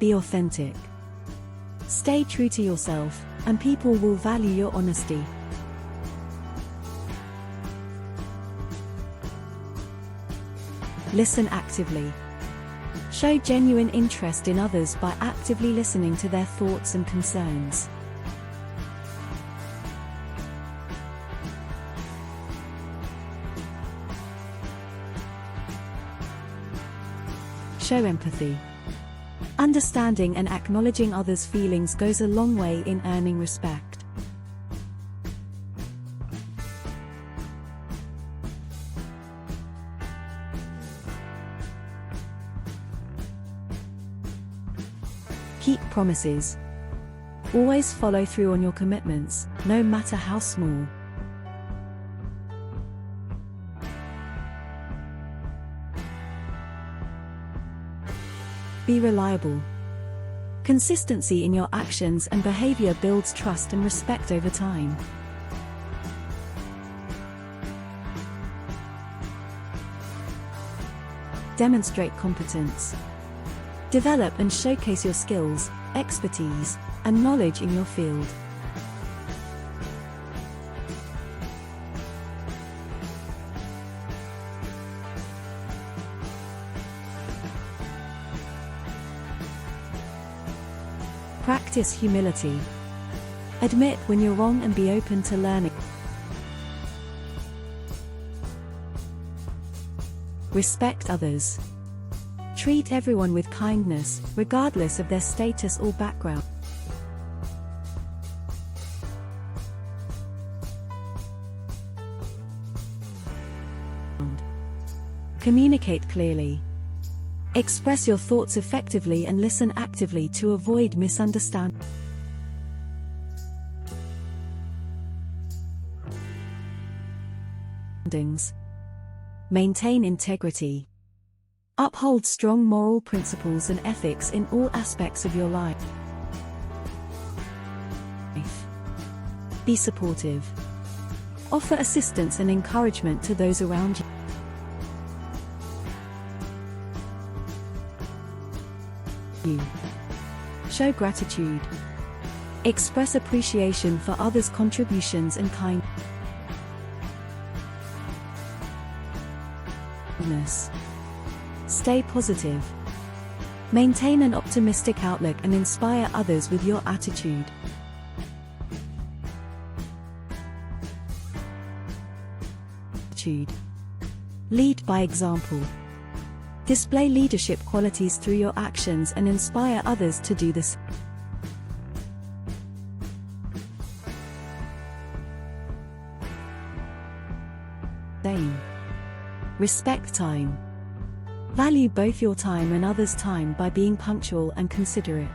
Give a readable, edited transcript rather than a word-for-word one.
Be authentic. Stay true to yourself, and people will value your honesty. Listen actively. Show genuine interest in others by actively listening to their thoughts and concerns. Show empathy. Understanding and acknowledging others' feelings goes a long way in earning respect. Keep promises. Always follow through on your commitments, no matter how small. Be reliable. Consistency in your actions and behavior builds trust and respect over time. Demonstrate competence. Develop and showcase your skills, expertise, and knowledge in your field. Practice humility. Admit when you're wrong and be open to learning. Respect others. Treat everyone with kindness, regardless of their status or background. Communicate clearly. Express your thoughts effectively and listen actively to avoid misunderstandings. Maintain integrity. Uphold strong moral principles and ethics in all aspects of your life. Be supportive. Offer assistance and encouragement to those around you. Show gratitude. Express appreciation for others' contributions and kindness. Stay positive. Maintain an optimistic outlook and inspire others with your attitude. Lead by example. Display leadership qualities through your actions and inspire others to do the same. Respect time. Value both your time and others' time by being punctual and considerate.